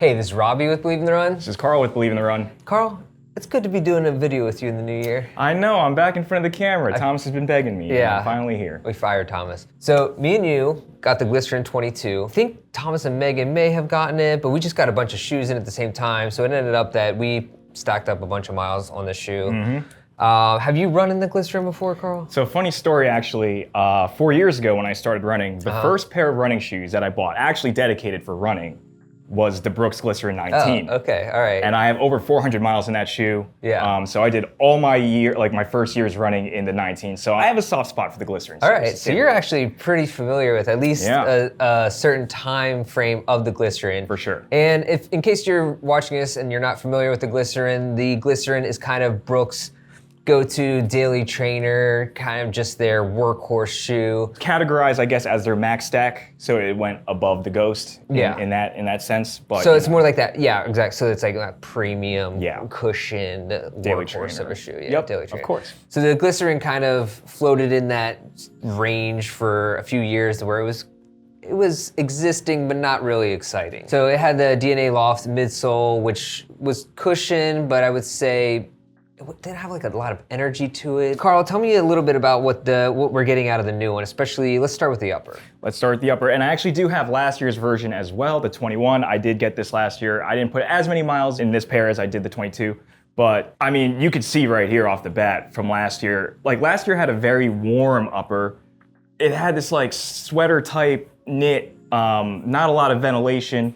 Hey, this is Robbie with Believe in the Run. This is Karl with Believe in the Run. Karl, it's good to be doing a video with you in the new year. I know, I'm back in front of the camera. Thomas has been begging me. Yeah. I'm finally here. We fired Thomas. So me and you got the Glycerin 22. I think Thomas and Megan may have gotten it, but we just got a bunch of shoes in at the same time. So it ended up that we stacked up a bunch of miles on the shoe. Have you run in the Glycerin before, Karl? So funny story actually, 4 years ago when I started running, the first pair of running shoes that I bought, actually dedicated for running, was the Brooks Glycerin 19. Oh, okay, all right. And I have over 400 miles in that shoe. Yeah. So I did all my my first years running in the 19. So I have a soft spot for the Glycerin. All right, so you're actually pretty familiar with at least a certain time frame of the Glycerin. For sure. And if, in case you're watching this and you're not familiar with the Glycerin is kind of Brooks' go-to daily trainer, kind of just their workhorse shoe. Categorized, I guess, as their max stack, so it went above the Ghost in that sense. But so it's more like that, yeah, exactly. So it's like that premium, cushioned daily workhorse trainer of a shoe. Yeah, yep, daily trainer. Of course. So the Glycerin kind of floated in that range for a few years, where it was existing, but not really exciting. So it had the DNA Loft midsole, which was cushioned, but I would say it didn't have like a lot of energy to it. Karl, tell me a little bit about what we're getting out of the new one, especially, let's start with the upper. Let's start with the upper, and I actually do have last year's version as well, the 21. I did get this last year. I didn't put as many miles in this pair as I did the 22, but I mean, you could see right here off the bat from last year. Like last year had a very warm upper. It had this like sweater type knit, not a lot of ventilation.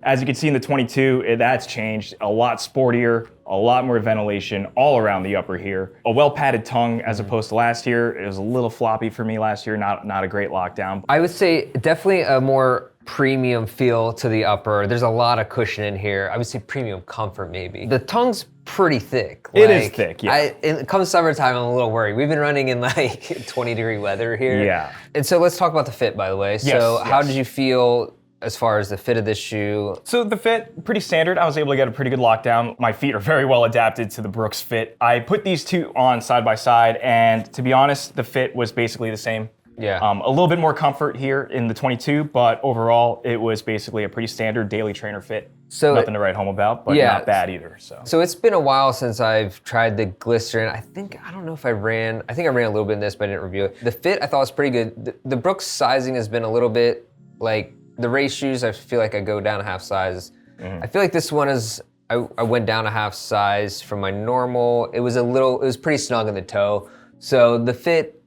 As you can see in the 22, that's changed. A lot sportier, a lot more ventilation all around the upper here. A well-padded tongue as opposed to last year. It was a little floppy for me last year, not a great lockdown. I would say definitely a more premium feel to the upper. There's a lot of cushion in here. I would say premium comfort maybe. The tongue's pretty thick. It is thick, yeah. Come summertime, I'm a little worried. We've been running in like 20-degree weather here. Yeah. And so let's talk about the fit, by the way. So how did you feel as far as the fit of this shoe? So the fit, pretty standard. I was able to get a pretty good lockdown. My feet are very well adapted to the Brooks fit. I put these two on side by side, and to be honest, the fit was basically the same. Yeah. A little bit more comfort here in the 22, but overall, it was basically a pretty standard daily trainer fit. So nothing to write home about, but not bad either. So it's been a while since I've tried the Glycerin. I think I ran a little bit in this, but I didn't review it. The fit I thought was pretty good. The Brooks sizing has been a little bit like the race shoes. I feel like I go down a half size. I feel like this one is, I went down a half size from my normal. It was pretty snug in the toe. So the fit,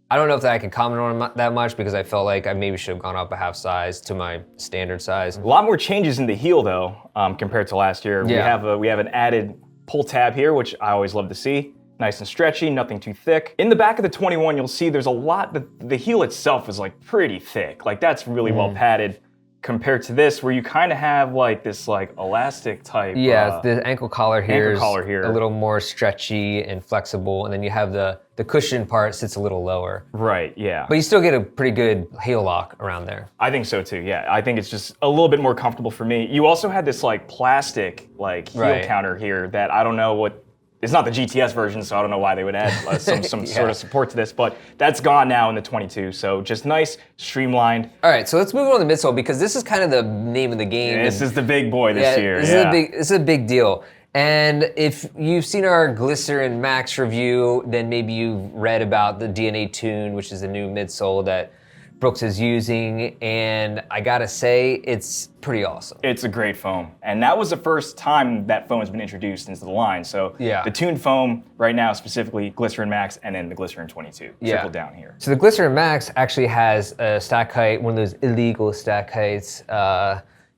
I don't know if I can comment on that much because I felt like I maybe should have gone up a half size to my standard size. A lot more changes in the heel though, compared to last year. Yeah. We have an added pull tab here, which I always love to see. Nice and stretchy, nothing too thick. In the back of the 21, you'll see there's a lot, the heel itself is like pretty thick. Like that's really well padded compared to this, where you kind of have like this like elastic type. Yeah, the ankle collar here is a little more stretchy and flexible, and then you have the cushion part sits a little lower. Right, yeah. But you still get a pretty good heel lock around there. I think so too, yeah. I think it's just a little bit more comfortable for me. You also had this like plastic like heel counter here that I don't know what, it's not the GTS version, so I don't know why they would add some sort of support to this, but that's gone now in the 22, so just nice, streamlined. All right, so let's move on to the midsole, because this is kind of the name of the game. Yeah, this is the big boy this year. This is a big deal. And if you've seen our Glycerin Max review, then maybe you've read about the DNA Tune, which is the new midsole that Brooks is using, and I gotta say, it's pretty awesome. It's a great foam, and that was the first time that foam has been introduced into the line. So the tuned foam right now, specifically Glycerin Max, and then the Glycerin 22, trickle down here. So the Glycerin Max actually has a stack height, one of those illegal stack heights,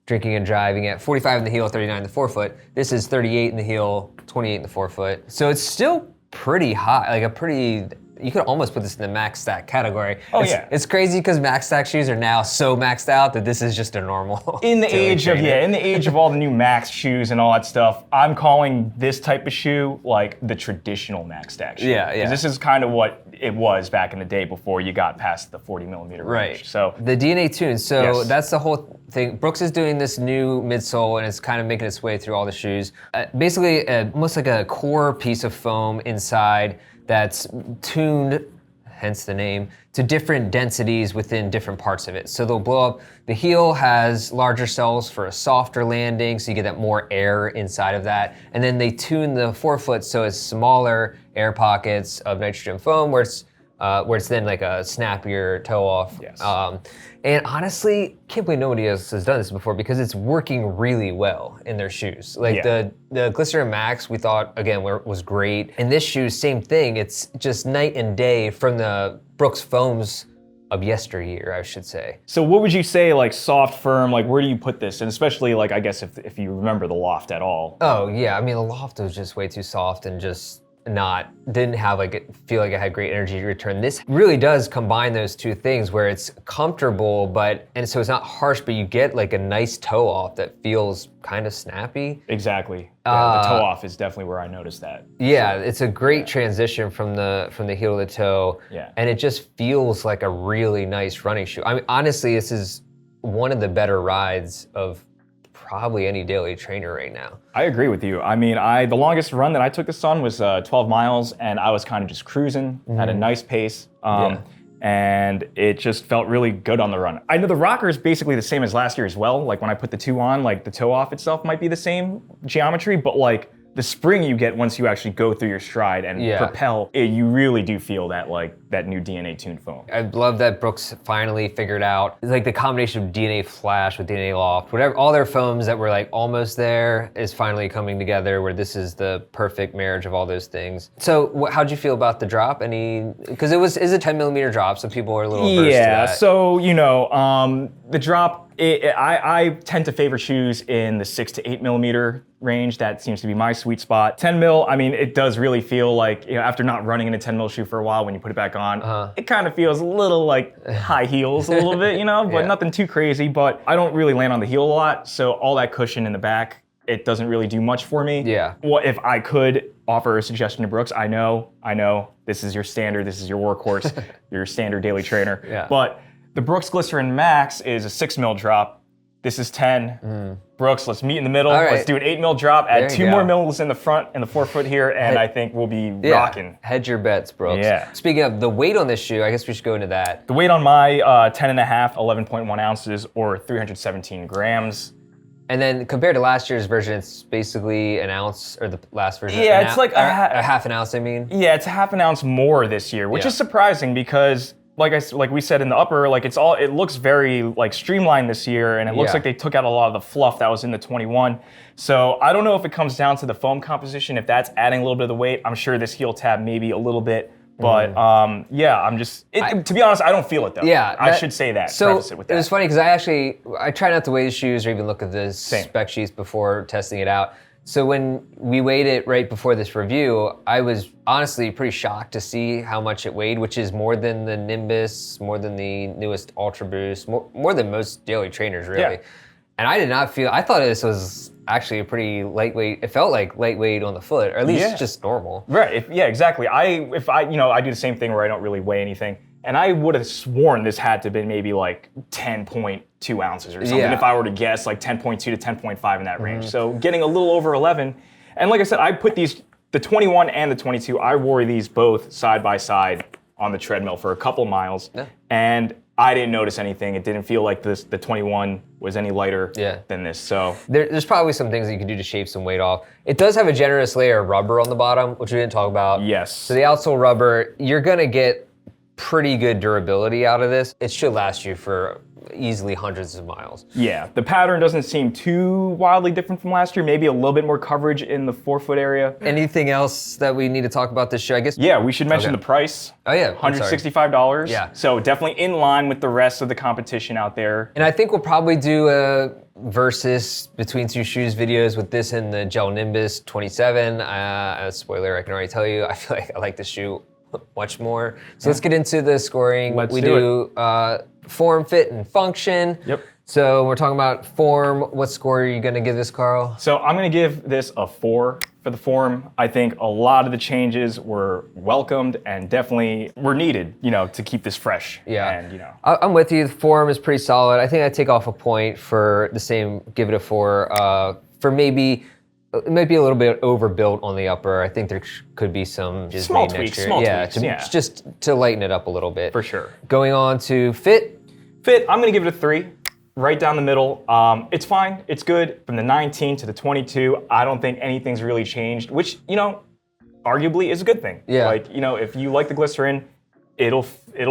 drinking and driving at 45 in the heel, 39 in the forefoot. This is 38 in the heel, 28 in the forefoot. So it's still pretty high, like you could almost put this in the max stack category. It's crazy because max stack shoes are now so maxed out that this is just a normal. In the age of all the new max shoes and all that stuff, I'm calling this type of shoe like the traditional max stack shoe. Yeah. This is kind of what it was back in the day before you got past the 40mm range. So the DNA Tune. So that's the whole thing. Brooks is doing this new midsole, and it's kind of making its way through all the shoes. Basically, almost like a core piece of foam inside that's tuned hence the name, to different densities within different parts of it. So they'll blow up. The heel has larger cells for a softer landing, so you get that more air inside of that. And then they tune the forefoot so it's smaller air pockets of nitrogen foam where it's then like a snappier toe off. Yes. And honestly, can't believe nobody else has done this before because it's working really well in their shoes. Like the Glycerin Max, we thought, again, was great. And this shoe, same thing. It's just night and day from the Brooks foams of yesteryear, I should say. So what would you say, like soft, firm, like where do you put this? And especially like, I guess if you remember the Loft at all. Oh yeah, I mean, the Loft was just way too soft and just didn't have feel like it had great energy return. This really does combine those two things where it's comfortable, and so it's not harsh, but you get like a nice toe off that feels kind of snappy. Exactly. Yeah, the toe off is definitely where I noticed that. Yeah, it's a great transition from the heel to the toe. Yeah. And it just feels like a really nice running shoe. I mean, honestly, this is one of the better rides of probably any daily trainer right now. I agree with you. I mean, the longest run that I took this on was 12 miles, and I was kind of just cruising at a nice pace. And it just felt really good on the run. I know the rocker is basically the same as last year as well. Like when I put the 2 on, like the toe off itself might be the same geometry, but like the spring you get once you actually go through your stride and propel, you really do feel that that new DNA tuned foam. I love that Brooks finally figured out like the combination of DNA Flash with DNA Loft, whatever, all their foams that were like almost there is finally coming together where this is the perfect marriage of all those things. So how'd you feel about the drop? Because it's a 10 millimeter drop, so people are a little averse to that. So the drop, I tend to favor shoes in the 6 to 8 millimeter range. That seems to be my sweet spot. 10 mil, I mean, it does really feel like, after not running in a 10 mil shoe for a while, when you put it back on, it kind of feels a little like high heels a little bit, but nothing too crazy. But I don't really land on the heel a lot, so all that cushion in the back, it doesn't really do much for me. Yeah. What if I could offer a suggestion to Brooks? I know, this is your standard, this is your workhorse, your standard daily trainer. Yeah. But the Brooks Glycerin Max is a 6 mil drop. This is 10. Brooks, let's meet in the middle. All right. Let's do an 8 mil drop. Add 2 more mils in the front and the forefoot here, and I think we'll be rocking. Hedge your bets, Brooks. Yeah. Speaking of the weight on this shoe, I guess we should go into that. The weight on my 10 and a half, 11.1 ounces, or 317 grams. And then compared to last year's version, it's basically an ounce, or the last version. Yeah, it's like a half an ounce, I mean. Yeah, it's a half an ounce more this year, which is surprising because like we said in the upper, like it looks very like streamlined this year, and it looks like they took out a lot of the fluff that was in the 21. So I don't know if it comes down to the foam composition, if that's adding a little bit of the weight. I'm sure this heel tab maybe a little bit, but I'm just to be honest, I don't feel it though. Yeah, I should say that. So preface it with that. It was funny because I try not to weigh the shoes or even look at the spec sheets before testing it out. So when we weighed it right before this review, I was honestly pretty shocked to see how much it weighed, which is more than the Nimbus, more than the newest Ultra Boost, more than most daily trainers, really. Yeah. And I did not I thought this was actually a pretty lightweight, it felt like lightweight on the foot, or at least just normal. Right, exactly. I do the same thing where I don't really weigh anything. And I would have sworn this had to have been maybe like 10.2 ounces or something if I were to guess, like 10.2 to 10.5 in that range. So getting a little over 11. And like I said, I put the 21 and the 22, I wore these both side by side on the treadmill for a couple miles. Yeah. And I didn't notice anything. It didn't feel like the 21 was any lighter than this. So there's probably some things that you can do to shave some weight off. It does have a generous layer of rubber on the bottom, which we didn't talk about. Yes. So the outsole rubber, you're gonna get pretty good durability out of this. It should last you for easily hundreds of miles. Yeah, the pattern doesn't seem too wildly different from last year. Maybe a little bit more coverage in the forefoot area. Anything else that we need to talk about this shoe, I guess? Yeah, we should mention the price. Oh yeah, $165. Yeah. So definitely in line with the rest of the competition out there. And I think we'll probably do a versus between two shoes videos with this and the Gel Nimbus 27. A spoiler, I can already tell you, I feel like I like this shoe much more. So let's get into the scoring. Let's do do form, fit, and function. Yep. So we're talking about form. What score are you gonna give this, Carl? So I'm gonna give this a 4 for the form. I think a lot of the changes were welcomed and definitely were needed, to keep this fresh. Yeah. And I'm with you. The form is pretty solid. I think I'd take off a point for the same, give it a 4, for maybe it might be a little bit overbuilt on the upper. I think there could be some just Small made tweaks, next year. small yeah, tweaks, yeah. Just to lighten it up a little bit. For sure. Going on to fit. Fit, I'm gonna give it a 3. Right down the middle. It's fine, it's good. From the 19 to the 22, I don't think anything's really changed, which, you know, arguably is a good thing. Yeah. Like, you know, if you like the glycerin, it'll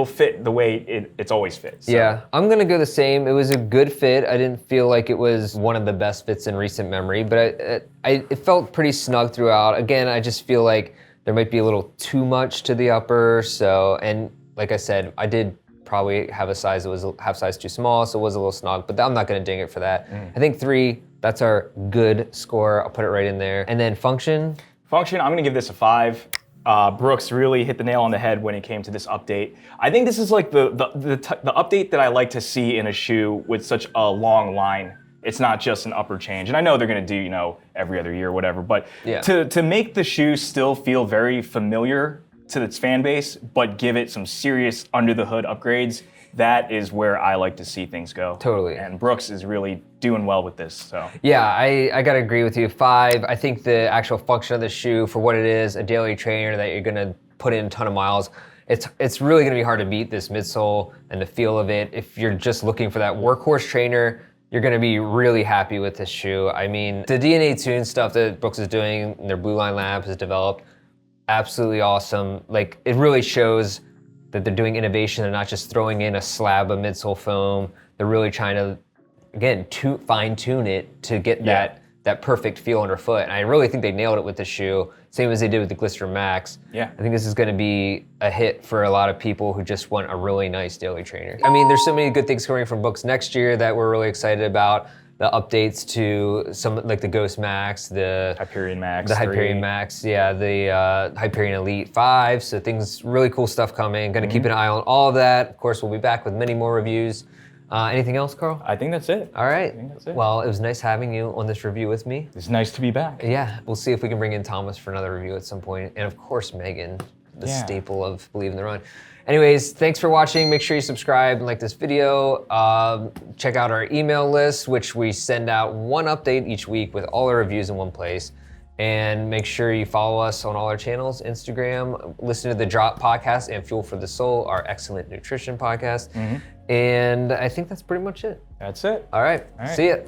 fit the way it's always fit. So. Yeah, I'm gonna go the same. It was a good fit. I didn't feel like it was one of the best fits in recent memory, but it felt pretty snug throughout. Again, I just feel like there might be a little too much to the upper. So, and like I said, I did probably have a size that was a half size too small, so it was a little snug, but I'm not gonna ding it for that. I think 3, that's our good score. I'll put it right in there. And then function. Function, I'm gonna give this a 5. Brooks really hit the nail on the head when it came to this update. I think this is like the update that I like to see in a shoe with such a long line. It's not just an upper change. And I know they're gonna do, you know, every other year or whatever, but Yeah. to make the shoe still feel very familiar to its fan base, but give it some serious under the hood upgrades, that is where I like to see things go. Totally. And Brooks is really doing well with this, so. Yeah, I gotta agree with you. 5, I think the actual function of the shoe for what it is, a daily trainer that you're gonna put in a ton of miles, it's really gonna be hard to beat this midsole and the feel of it. If you're just looking for that workhorse trainer, you're gonna be really happy with this shoe. I mean, the DNA Tune stuff that Brooks is doing, and their Blue Line Labs has developed, absolutely awesome. Like, it really shows that they're doing innovation. They're not just throwing in a slab of midsole foam. They're really trying to, again, fine tune it to get that perfect feel underfoot. And I really think they nailed it with the shoe, same as they did with the Glycerin Max. Yeah. I think this is gonna be a hit for a lot of people who just want a really nice daily trainer. I mean, there's so many good things coming from Brooks next year that we're really excited about. The updates to some, like the Ghost Max, the Hyperion Max. the 3. Hyperion Max, yeah, the Hyperion Elite 5. So things, really cool stuff coming. Gonna keep an eye on all of that. Of course, we'll be back with many more reviews. Anything else, Carl? I think that's it. All right. I think that's it. Well, it was nice having you on this review with me. It's nice to be back. Yeah, we'll see if we can bring in Thomas for another review at some point. And of course, Megan, the staple of Believe in the Run. Anyways, thanks for watching. Make sure you subscribe and like this video. Check out our email list, which we send out one update each week with all our reviews in one place. And make sure you follow us on all our channels, Instagram, listen to the Drop podcast and Fuel for the Soul, our excellent nutrition podcast. And I think that's pretty much it. That's it. All right. All right. See ya.